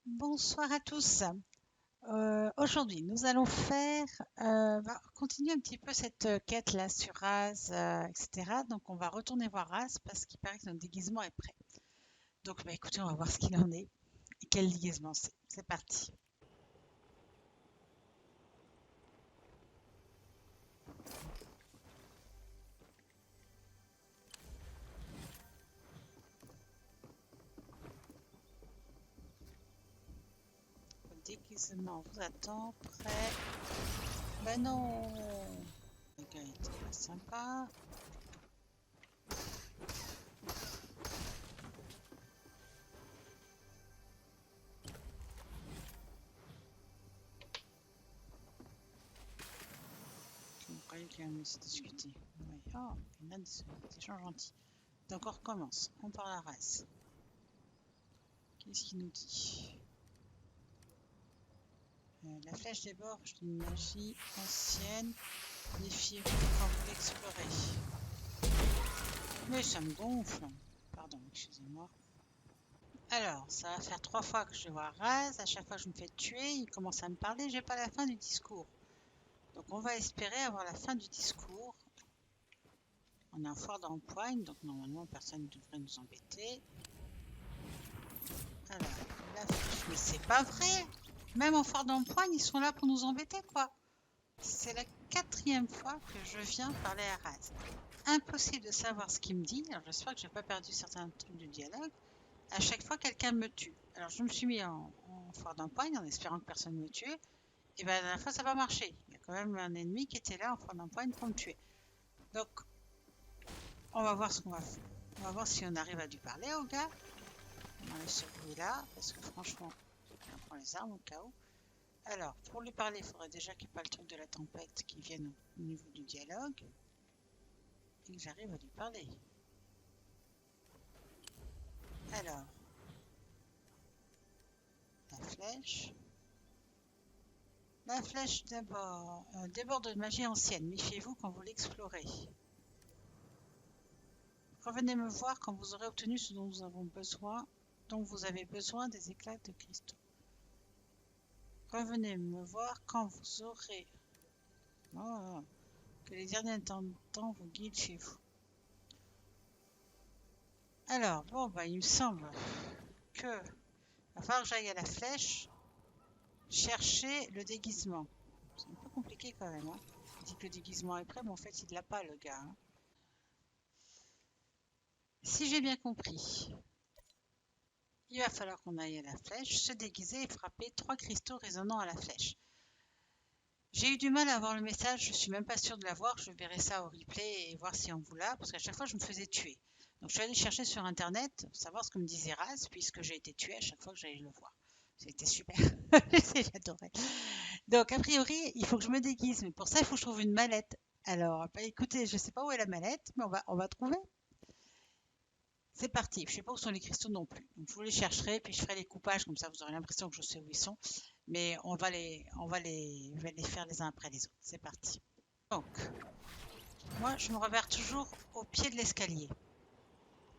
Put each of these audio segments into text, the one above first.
Bonsoir à tous. Aujourd'hui, nous allons continuer un petit peu cette quête là sur Raz, etc. Donc, on va retourner voir Raz parce qu'il paraît que notre déguisement est prêt. Donc, écoutez, on va voir ce qu'il en est et quel déguisement c'est. C'est parti. Le déguisement vous attend, prêt. Ben non! Le gars était pas sympa. On croyait qu'il allait se discuter. Ouais. Oh, il y a des gens gentils. Donc, on recommence. On parle à Raz. Qu'est-ce qu'il nous dit? La flèche déborde d'une magie ancienne. Méfiez-vous quand vous l'explorez. Mais ça me gonfle. Pardon, excusez-moi. Alors, ça va faire 3 fois que je vois Raz. À chaque fois que je me fais tuer, il commence à me parler. J'ai pas la fin du discours. Donc, on va espérer avoir la fin du discours. On est en foire d'empoigne, donc normalement personne ne devrait nous embêter. Alors, la flèche. Mais c'est pas vrai! Même en foire d'empoigne, ils sont là pour nous embêter, quoi. C'est la 4e fois que je viens parler à Raz. Impossible de savoir ce qu'il me dit. Alors j'espère que j'ai pas perdu certains trucs du dialogue. À chaque fois, quelqu'un me tue. Alors je me suis mis en foire d'empoigne en espérant que personne me tue. Et bien la dernière fois, ça n'a pas marché. Il y a quand même un ennemi qui était là en foire d'empoigne pour me tuer. Donc on va voir ce qu'on va faire. On va voir si on arrive à lui parler au gars. On enlève ce bruit là, parce que franchement, on prend les armes au cas où. Alors, pour lui parler, il faudrait déjà qu'il n'y ait pas le truc de la tempête qui vienne au niveau du dialogue. Et que j'arrive à lui parler. Alors, la flèche. La flèche d'abord déborde de magie ancienne. Méfiez-vous quand vous l'explorez. Revenez me voir quand vous aurez obtenu ce dont nous avons besoin, dont vous avez besoin des éclats de cristaux. Revenez me voir quand vous aurez... Oh, que les derniers temps vous guident chez vous. Alors, bon, il me semble que va falloir que j'aille à la flèche chercher le déguisement. C'est un peu compliqué quand même. Hein. Il dit que le déguisement est prêt, mais en fait, il ne l'a pas, le gars. Hein. Si j'ai bien compris, il va falloir qu'on aille à la flèche, se déguiser et frapper 3 cristaux résonnants à la flèche. J'ai eu du mal à avoir le message, je suis même pas sûre de l'avoir, je verrai ça au replay et voir si on vous l'a, parce qu'à chaque fois je me faisais tuer. Donc je suis allée chercher sur internet, savoir ce que me disait Raz, puisque j'ai été tuée à chaque fois que j'allais le voir. C'était super, j'adorais. Donc a priori, il faut que je me déguise, mais pour ça il faut que je trouve une mallette. Alors, écoutez, je sais pas où est la mallette, mais on va trouver. C'est parti. Je sais pas où sont les cristaux non plus. Donc je vous les chercherai, puis je ferai les coupages, comme ça vous aurez l'impression que je sais où ils sont. Mais je vais les faire les uns après les autres. C'est parti. Donc, moi je me repère toujours au pied de l'escalier.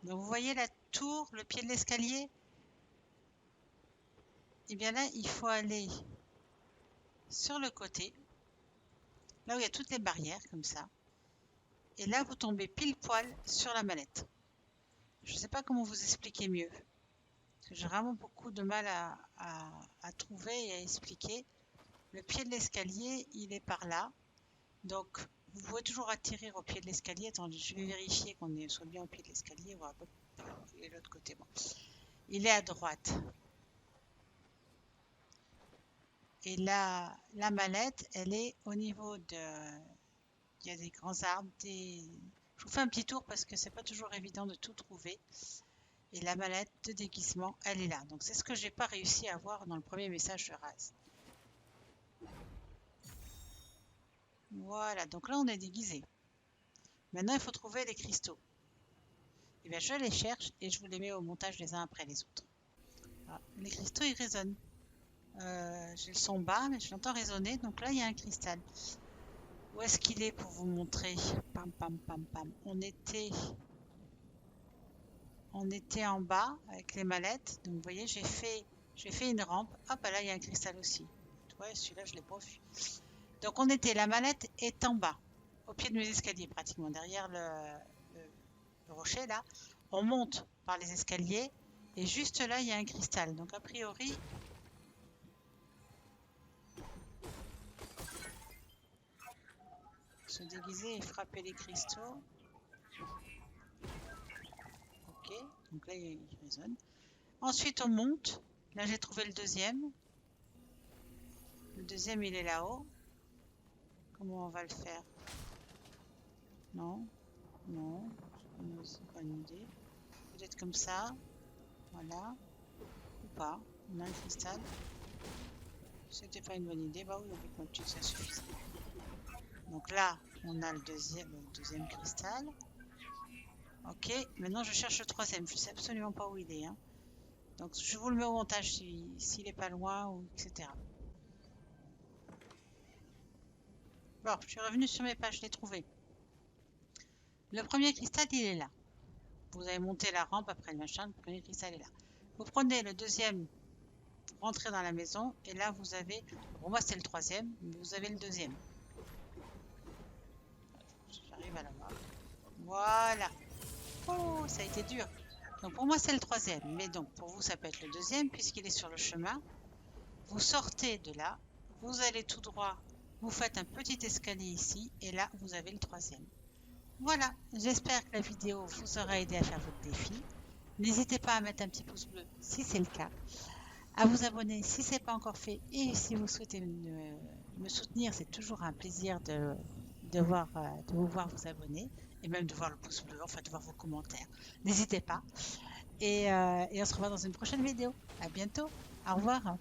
Donc vous voyez la tour, le pied de l'escalier? Et bien là, il faut aller sur le côté, là où il y a toutes les barrières, comme ça. Et là, vous tombez pile poil sur la mallette. Je ne sais pas comment vous expliquer mieux. Parce que j'ai vraiment beaucoup de mal à trouver et à expliquer. Le pied de l'escalier, il est par là. Donc, vous pouvez toujours atterrir au pied de l'escalier. Attendez, je vais vérifier qu'on soit bien au pied de l'escalier. Voir et l'autre côté. Bon. Il est à droite. Et là, la mallette, elle est au niveau de... Il y a des grands arbres. Je vous fais un petit tour parce que c'est pas toujours évident de tout trouver. Et la mallette de déguisement, elle est là. Donc, c'est ce que j'ai pas réussi à voir dans le premier message de Raz. Voilà, donc là, on est déguisé. Maintenant, il faut trouver les cristaux. Et bien, je les cherche et je vous les mets au montage les uns après les autres. Ah, les cristaux, ils résonnent. J'ai le son bas, mais je l'entends résonner. Donc là, il y a un cristal. Où est-ce qu'il est pour vous montrer? Pam, pam, pam, pam. On était en bas avec les mallettes. Donc, vous voyez, j'ai fait une rampe. Hop, là, il y a un cristal aussi. Ouais, celui-là, je l'ai pas vu. Donc, la mallette est en bas, au pied de mes escaliers, pratiquement, derrière le rocher, là. On monte par les escaliers. Et juste là, il y a un cristal. Donc, a priori, se déguiser et frapper les cristaux. Ok, donc là, il résonne. Ensuite, on monte. Là, j'ai trouvé le deuxième. Le deuxième, il est là-haut. Comment on va le faire? Non, non, c'est pas une idée. Peut-être comme ça. Voilà. Ou pas. On a un cristal. C'était pas une bonne idée. Bah oui, avec ma petite, ça suffisait. Donc là, on a le deuxième cristal. Ok, maintenant je cherche le troisième. Je sais absolument pas où il est, hein. Donc je vous le mets au montage s'il est pas loin, ou etc. Bon, je suis revenu sur mes pages, je l'ai trouvé. Le premier cristal, il est là. Vous avez monté la rampe après le machin, le premier cristal est là. Vous prenez le deuxième, vous rentrez dans la maison, et là vous avez, pour moi c'est le troisième, mais vous avez le deuxième. J'arrive à l'avoir. Voilà. Oh, ça a été dur. Donc pour moi c'est le troisième, mais donc pour vous ça peut être le deuxième puisqu'il est sur le chemin. Vous sortez de là, vous allez tout droit, vous faites un petit escalier ici, et là vous avez le troisième. Voilà, j'espère que la vidéo vous aura aidé à faire votre défi. N'hésitez pas à mettre un petit pouce bleu si c'est le cas, à vous abonner si ce n'est pas encore fait, et si vous souhaitez me soutenir, c'est toujours un plaisir de vous voir vous abonner, et même de voir le pouce bleu, enfin de voir vos commentaires. N'hésitez pas, et on se revoit dans une prochaine vidéo. À bientôt, au revoir.